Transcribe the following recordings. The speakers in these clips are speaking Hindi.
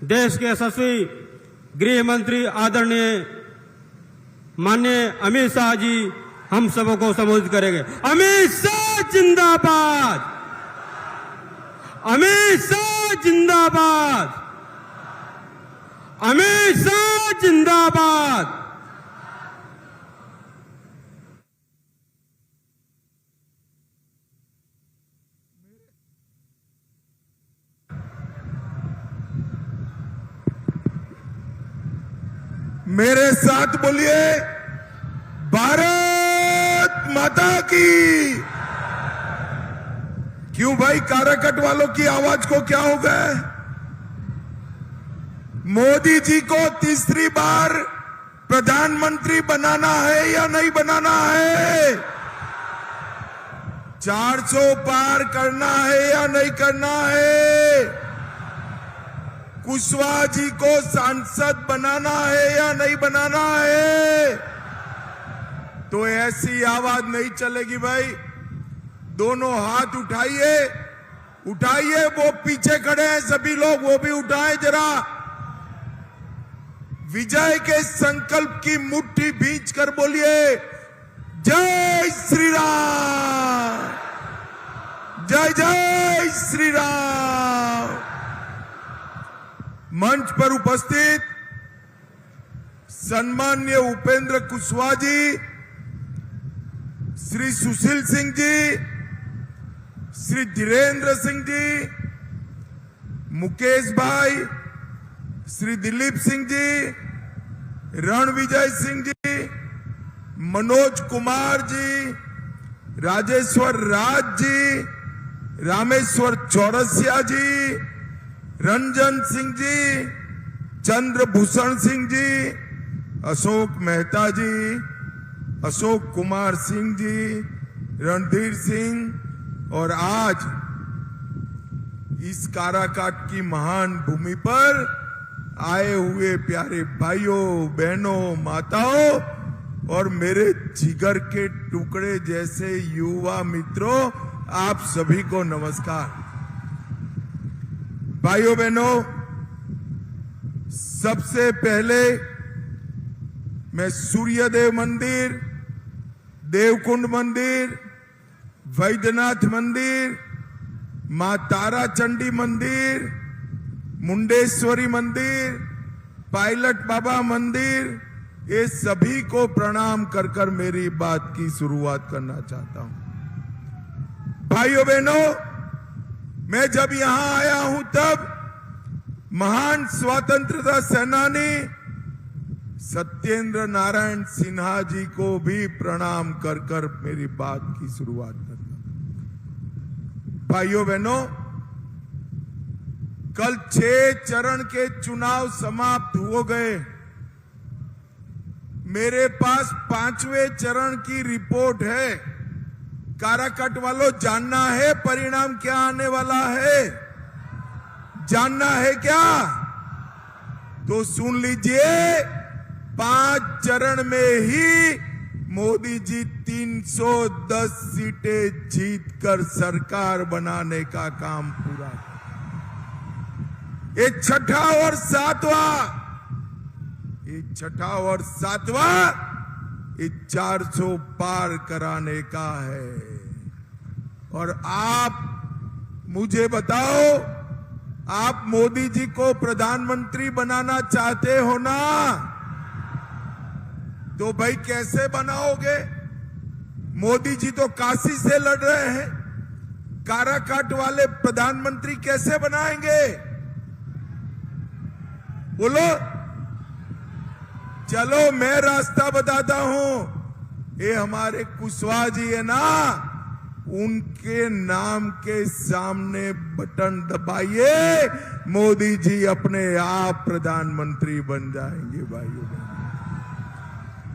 देश के यशस्वी गृह मंत्री आदरणीय माननीय अमित शाह जी हम सबको संबोधित करेंगे। अमित शाह जिंदाबाद, अमित शाह जिंदाबाद, अमित शाह जिंदाबाद। मेरे साथ बोलिए, भारत माता की। क्यों भाई, काराकट वालों की आवाज को क्या हो गया? मोदी जी को तीसरी बार प्रधानमंत्री बनाना है या नहीं बनाना है? 400 पार करना है या नहीं करना है? कुशवाहा जी को सांसद बनाना है या नहीं बनाना है? तो ऐसी आवाज नहीं चलेगी भाई। दोनों हाथ उठाइए, उठाइए। वो पीछे खड़े हैं सभी लोग, वो भी उठाएं जरा। विजय के संकल्प की मुट्ठी भींच कर बोलिए, जय श्री राम, जय जय श्री राम। मंच पर उपस्थित सम्मान्य उपेंद्र कुशवाहा जी, श्री सुशील सिंह जी, श्री धीरेन्द्र सिंह जी, मुकेश भाई, श्री दिलीप सिंह जी, रणविजय सिंह जी, मनोज कुमार जी, राजेश्वर राज जी, रामेश्वर चौरसिया जी, रंजन सिंह जी, चंद्रभूषण सिंह जी, अशोक मेहता जी, अशोक कुमार सिंह जी, रणधीर सिंह, और आज इस काराकाट की महान भूमि पर आए हुए प्यारे भाइयों, बहनों, माताओं और मेरे जिगर के टुकड़े जैसे युवा मित्रों, आप सभी को नमस्कार। भाइयों बहनों, सबसे पहले मैं सूर्यदेव मंदिर, देवकुंड मंदिर, वैद्यनाथ मंदिर, मां तारा चंडी मंदिर, मुंडेश्वरी मंदिर, पायलट बाबा मंदिर, ये सभी को प्रणाम कर कर मेरी बात की शुरुआत करना चाहता हूं। भाइयों बहनों, मैं जब यहां आया हूं तब महान स्वतंत्रता सेनानी सत्येंद्र नारायण सिन्हा जी को भी प्रणाम कर कर मेरी बात की शुरुआत करता हूं। भाइयों बहनों, कल 6 चरण के चुनाव समाप्त हो गए। मेरे पास 5वें चरण की रिपोर्ट है। काराकट वालों, जानना है परिणाम क्या आने वाला है? जानना है क्या? तो सुन लीजिए, 5 चरण में ही मोदी जी 310 सीटें जीतकर सरकार बनाने का काम पूरा कर। एक छठा और सातवां, ये 400 पार कराने का है। और आप मुझे बताओ, आप मोदी जी को प्रधानमंत्री बनाना चाहते हो ना? तो भाई कैसे बनाओगे? मोदी जी तो काशी से लड़ रहे हैं, काराकाट वाले प्रधानमंत्री कैसे बनाएंगे? बोलो। चलो मैं रास्ता बताता हूं। ये हमारे कुशवाहा जी है ना, उनके नाम के सामने बटन दबाइए, मोदी जी अपने आप प्रधानमंत्री बन जाएंगे। भाइयों,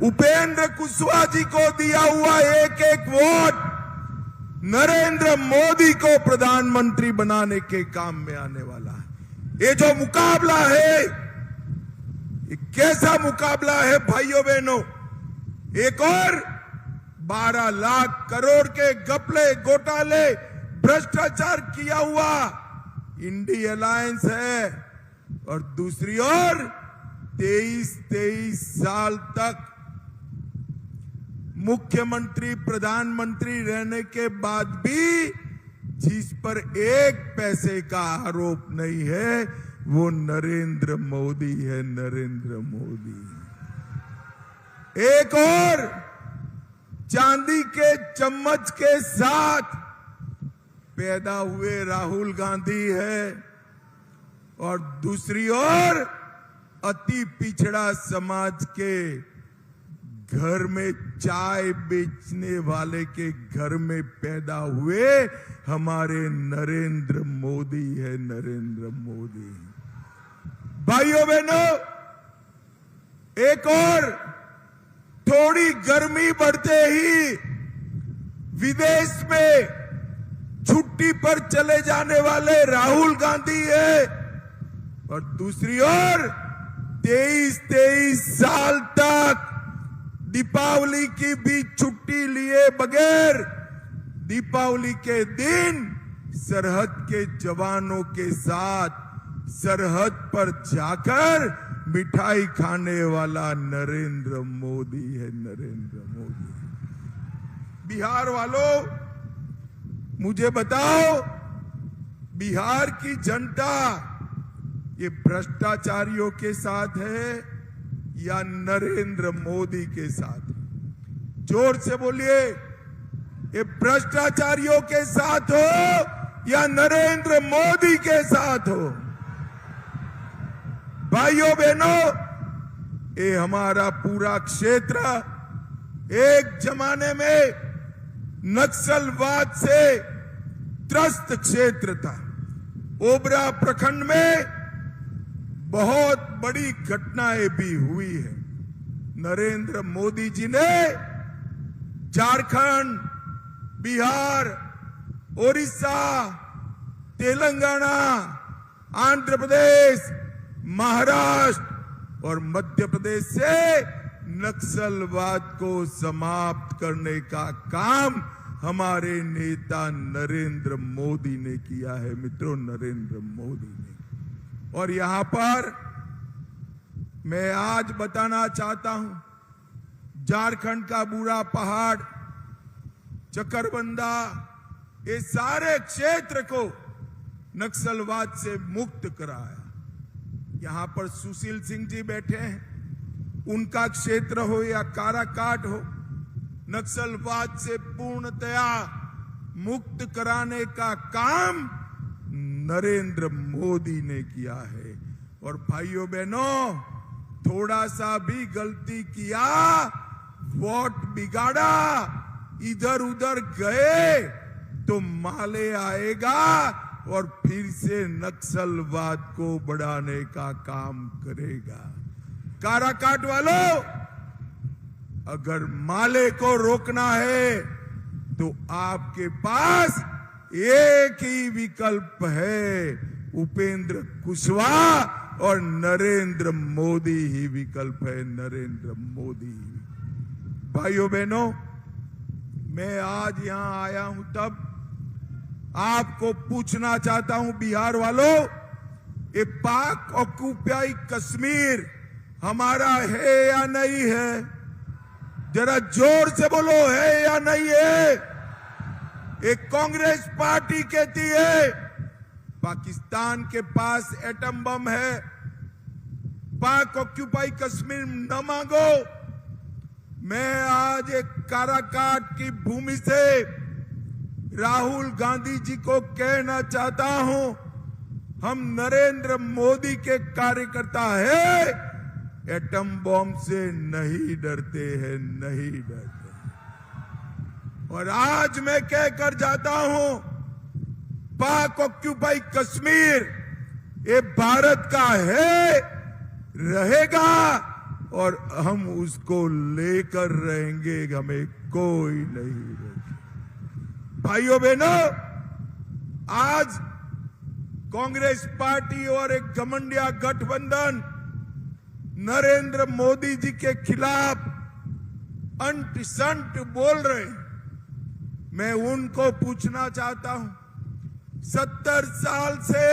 उपेंद्र कुशवाहा जी को दिया हुआ एक एक वोट नरेंद्र मोदी को प्रधानमंत्री बनाने के काम में आने वाला है। ये जो मुकाबला है, ये कैसा मुकाबला है भाइयों बहनों? एक और 12 लाख करोड़ के घपले, घोटाले, भ्रष्टाचार किया हुआ इंडी अलायंस है और दूसरी ओर 23 साल तक मुख्यमंत्री प्रधानमंत्री रहने के बाद भी जिस पर एक पैसे का आरोप नहीं है वो नरेंद्र मोदी है, नरेंद्र मोदी। एक और चांदी के चम्मच के साथ पैदा हुए राहुल गांधी है और दूसरी ओर अति पिछड़ा समाज के घर में चाय बेचने वाले के घर में पैदा हुए हमारे नरेंद्र मोदी है, नरेंद्र मोदी। भाइयों बहनों, एक और थोड़ी गर्मी बढ़ते ही विदेश में छुट्टी पर चले जाने वाले राहुल गांधी है और दूसरी ओर 23 साल तक दीपावली की भी छुट्टी लिए बगैर दीपावली के दिन सरहद के जवानों के साथ सरहद पर जाकर मिठाई खाने वाला नरेंद्र मोदी है, नरेंद्र मोदी। बिहार वालों, मुझे बताओ, बिहार की जनता ये भ्रष्टाचारियों के साथ है या नरेंद्र मोदी के साथ? जोर से बोलिए, ये भ्रष्टाचारियों के साथ हो या नरेंद्र मोदी के साथ हो? भाइयों बहनों, ये हमारा पूरा क्षेत्र एक जमाने में नक्सलवाद से त्रस्त क्षेत्र था। ओबरा प्रखंड में बहुत बड़ी घटनाएं भी हुई है। नरेंद्र मोदी जी ने झारखंड, बिहार, ओडिशा, तेलंगाना, आंध्र प्रदेश, महाराष्ट्र और मध्य प्रदेश से नक्सलवाद को समाप्त करने का काम हमारे नेता नरेंद्र मोदी ने किया है, मित्रों, नरेंद्र मोदी ने। और यहां पर मैं आज बताना चाहता हूं, झारखंड का बुरा पहाड़, चकरबंदा, ये सारे क्षेत्र को नक्सलवाद से मुक्त कराया। यहां पर सुशील सिंह जी बैठे हैं, उनका क्षेत्र हो या काराकाट हो, नक्सलवाद से पूर्णतया मुक्त कराने का काम नरेंद्र मोदी ने किया है। और भाइयों बहनों, थोड़ा सा भी गलती किया, वोट बिगाड़ा, इधर उधर गए तो माले आएगा और फिर से नक्सलवाद को बढ़ाने का काम करेगा। काराकाट वालों, अगर माले को रोकना है तो आपके पास एक ही विकल्प है, उपेंद्र कुशवाहा और नरेंद्र मोदी ही विकल्प है, नरेंद्र मोदी। भाइयों बहनों, मैं आज यहां आया हूं तब आपको पूछना चाहता हूं, बिहार वालों, ये पाक ऑक्युपाई कश्मीर हमारा है या नहीं है? जरा जोर से बोलो, है या नहीं है? एक कांग्रेस पार्टी कहती है पाकिस्तान के पास एटम बम है, पाक ऑक्युपाई कश्मीर न मांगो। मैं आज एक काराकाट की भूमि से राहुल गांधी जी को कहना चाहता हूं, हम नरेंद्र मोदी के कार्यकर्ता हैं, एटम बम से नहीं डरते हैं, नहीं डरते। और आज मैं कहकर जाता हूं, पाक ऑक्युपाई कश्मीर ये भारत का है, रहेगा और हम उसको लेकर रहेंगे, हमें कोई नहीं रोके। भाइयों बहनों, आज कांग्रेस पार्टी और एक घमंडिया गठबंधन नरेंद्र मोदी जी के खिलाफ अंट संट बोल रहे हैं। मैं उनको पूछना चाहता हूं, 70 साल से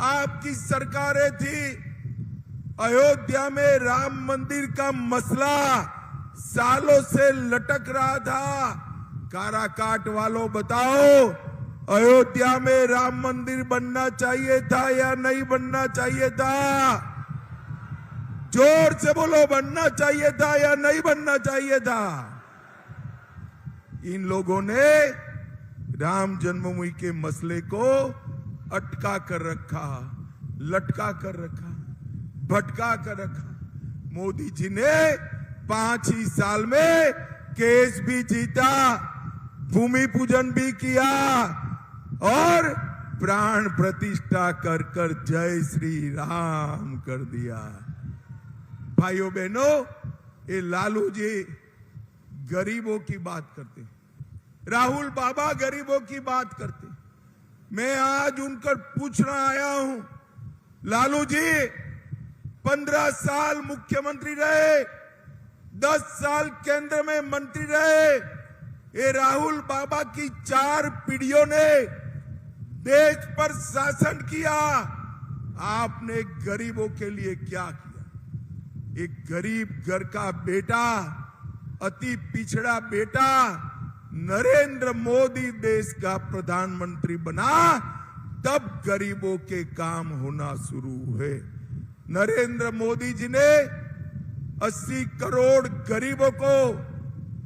आपकी सरकारें थी। अयोध्या में राम मंदिर का मसला सालों से लटक रहा था। काराकाट वालों बताओ, अयोध्या में राम मंदिर बनना चाहिए था या नहीं बनना चाहिए था? जोर से बोलो, बनना चाहिए था या नहीं बनना चाहिए था? इन लोगों ने राम जन्मभूमि के मसले को अटका कर रखा, लटका कर रखा, भटका कर रखा। मोदी जी ने 5 ही साल में केस भी जीता, भूमि पूजन भी किया और प्राण प्रतिष्ठा कर कर जय श्री राम कर दिया। भाइयों बहनों, ये लालू जी गरीबों की बात करते, राहुल बाबा गरीबों की बात करते। मैं आज उनकर पूछना आया हूं, लालू जी 15 साल मुख्यमंत्री रहे, 10 साल केंद्र में मंत्री रहे। ये राहुल बाबा की 4 पीढ़ियों ने देश पर शासन किया, आपने गरीबों के लिए क्या किया? एक गरीब घर का बेटा, अति पिछड़ा बेटा नरेंद्र मोदी देश का प्रधानमंत्री बना, तब गरीबों के काम होना शुरू हुए। नरेंद्र मोदी जी ने 80 करोड़ गरीबों को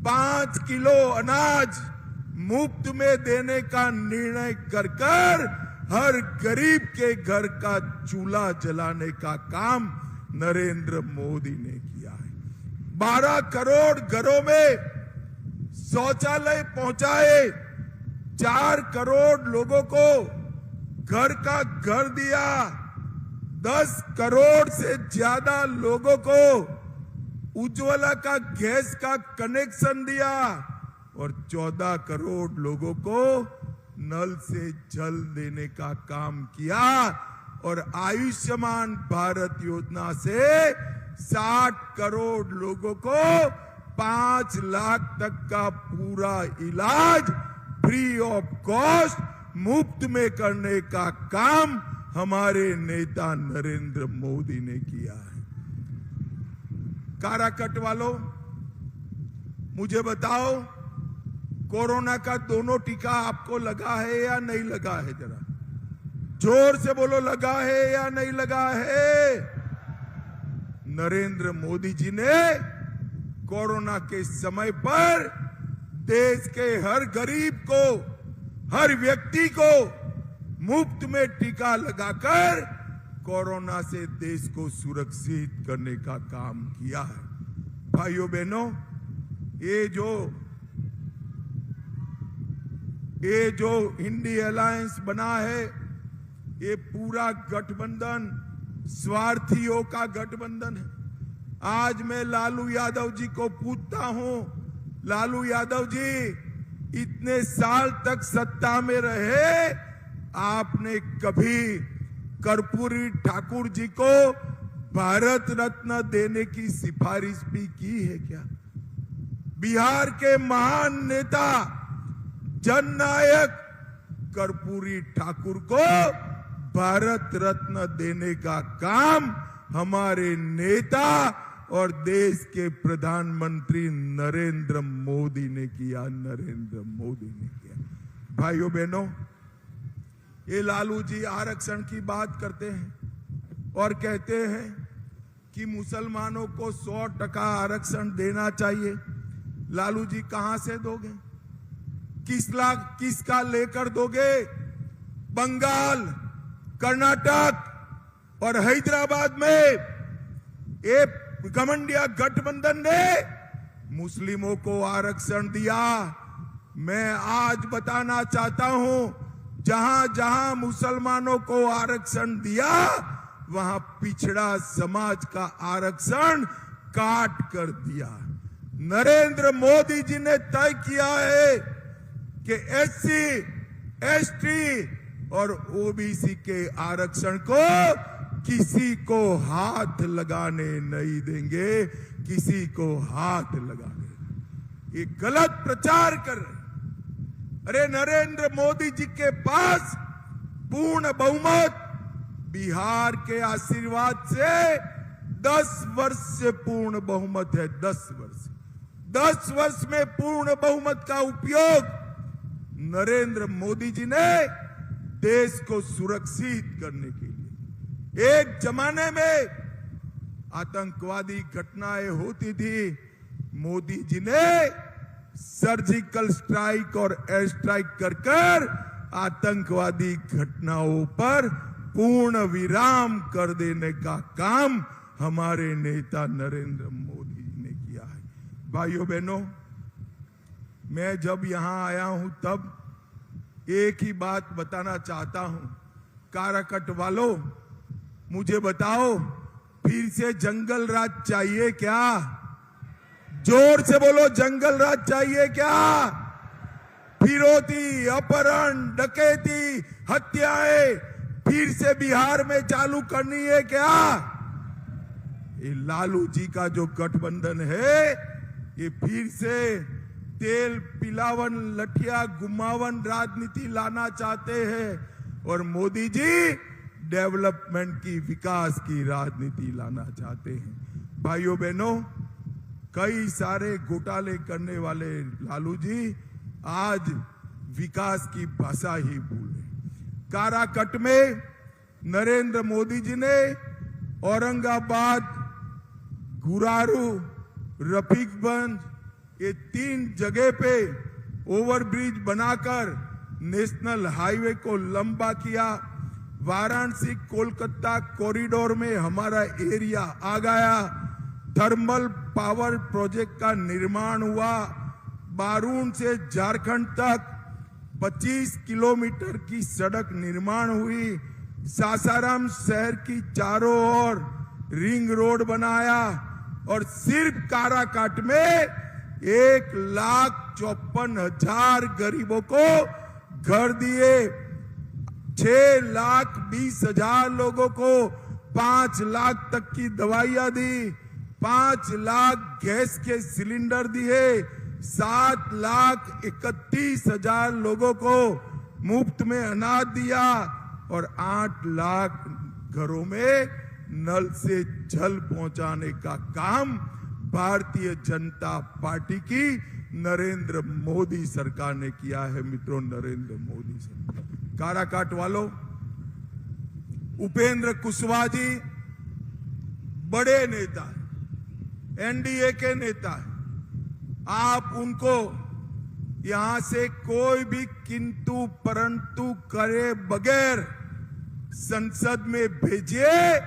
5 किलो अनाज मुफ्त में देने का निर्णय कर कर हर गरीब के घर का चूल्हा जलाने का काम नरेंद्र मोदी ने किया है। 12 करोड़ घरों में शौचालय पहुंचाए, 4 करोड़ लोगों को घर का घर दिया, 10 करोड़ से ज्यादा लोगों को उज्ज्वला का गैस का कनेक्शन दिया और 14 करोड़ लोगों को नल से जल देने का काम किया। और आयुष्मान भारत योजना से 60 करोड़ लोगों को 5 लाख तक का पूरा इलाज फ्री ऑफ कॉस्ट मुफ्त में करने का काम हमारे नेता नरेंद्र मोदी ने किया है। काराकट वालों, मुझे बताओ, कोरोना का दोनों टीका आपको लगा है या नहीं लगा है? जरा जोर से बोलो, लगा है या नहीं लगा है? नरेंद्र मोदी जी ने कोरोना के समय पर देश के हर गरीब को, हर व्यक्ति को मुफ्त में टीका लगाकर कोरोना से देश को सुरक्षित करने का काम किया है। भाइयों बहनों, ये जो इंडी अलायंस बना है, ये पूरा गठबंधन स्वार्थियों का गठबंधन है। आज मैं लालू यादव जी को पूछता हूं, लालू यादव जी इतने साल तक सत्ता में रहे, आपने कभी कर्पूरी ठाकुर जी को भारत रत्न देने की सिफारिश भी की है क्या? बिहार के महान नेता जननायक कर्पूरी ठाकुर को भारत रत्न देने का काम हमारे नेता और देश के प्रधानमंत्री नरेंद्र मोदी ने किया, नरेंद्र मोदी ने किया। भाइयों बहनों, ये लालू जी आरक्षण की बात करते हैं और कहते हैं कि मुसलमानों को 100% आरक्षण देना चाहिए। लालू जी कहां से दोगे? किसका लेकर दोगे? बंगाल, कर्नाटक और हैदराबाद में एक घमंडिया गठबंधन ने मुस्लिमों को आरक्षण दिया। मैं आज बताना चाहता हूं, जहां जहां मुसलमानों को आरक्षण दिया, वहां पिछड़ा समाज का आरक्षण काट कर दिया। नरेंद्र मोदी जी ने तय किया है कि एससी, एसटी और ओबीसी के आरक्षण को किसी को हाथ लगाने नहीं देंगे, किसी को हाथ लगाने। ये गलत प्रचार कर रहे। अरे नरेंद्र मोदी जी के पास पूर्ण बहुमत बिहार के आशीर्वाद से 10 वर्ष से पूर्ण बहुमत है। 10 वर्ष में पूर्ण बहुमत का उपयोग नरेंद्र मोदी जी ने देश को सुरक्षित करने के लिए। एक जमाने में आतंकवादी घटनाएं होती थी, मोदी जी ने सर्जिकल स्ट्राइक और एयर स्ट्राइक कर आतंकवादी घटनाओं पर पूर्ण विराम कर देने का काम हमारे नेता नरेंद्र मोदी जी ने किया है। भाइयों बहनों, मैं जब यहां आया हूं तब एक ही बात बताना चाहता हूं, काराकट वालों, मुझे बताओ, फिर से जंगल राज चाहिए क्या? जोर से बोलो, जंगल राज चाहिए क्या? फिरौती, अपहरण, डकैती, हत्याएं फिर से बिहार में चालू करनी है क्या? ये लालू जी का जो गठबंधन है, ये फिर से तेल पिलावन, लठिया गुमावन राजनीति लाना चाहते हैं और मोदी जी डेवलपमेंट की, विकास की राजनीति लाना चाहते हैं। भाइयों बहनों, कई सारे घोटाले करने वाले लालू जी आज विकास की भाषा ही भूले। काराकट में नरेंद्र मोदी जी ने औरंगाबाद, गुरारू, रफीकगंज, ये 3 जगह पे ओवरब्रिज बनाकर नेशनल हाईवे को लंबा किया। वाराणसी कोलकाता कॉरिडोर में हमारा एरिया आ गया। थर्मल पावर प्रोजेक्ट का निर्माण हुआ। बारून से झारखंड तक 25 किलोमीटर की सड़क निर्माण हुई। सासाराम शहर की चारों ओर रिंग रोड बनाया और सिर्फ काराकाट में 1,54,000 गरीबों को घर दिए। 6,20,000 लोगों को 5 लाख तक की दवाइयां दी। 5 लाख गैस के सिलेंडर दिए। 7,31,000 लोगों को मुफ्त में अनाज दिया और 8 लाख घरों में नल से जल पहुंचाने का काम भारतीय जनता पार्टी की नरेंद्र मोदी सरकार ने किया है। मित्रों, नरेंद्र मोदी सरकार। काराकाट वालों, उपेंद्र कुशवाहा जी बड़े नेता है, एनडीए के नेता है। आप उनको यहां से कोई भी किंतु परंतु करे बगैर संसद में भेजिए,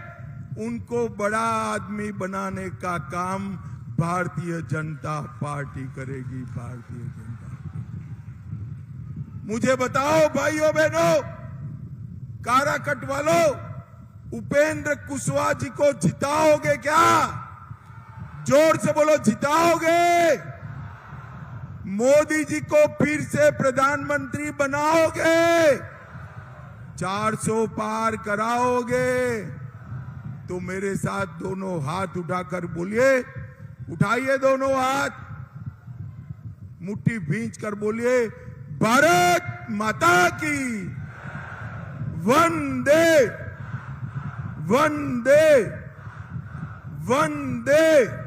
उनको बड़ा आदमी बनाने का काम भारतीय जनता पार्टी करेगी। भारतीय जनता पार्टी। मुझे बताओ भाइयों बहनों, काराकट वालों, उपेंद्र कुशवाहा जी को जिताओगे क्या? जोर से बोलो, जिताओगे? मोदी जी को फिर से प्रधानमंत्री बनाओगे? 400 पार कराओगे? तो मेरे साथ दोनों हाथ उठाकर बोलिए, उठाइए दोनों हाथ, मुट्ठी भींच कर बोलिए, भारत माता की वंदे वंदे वंदे।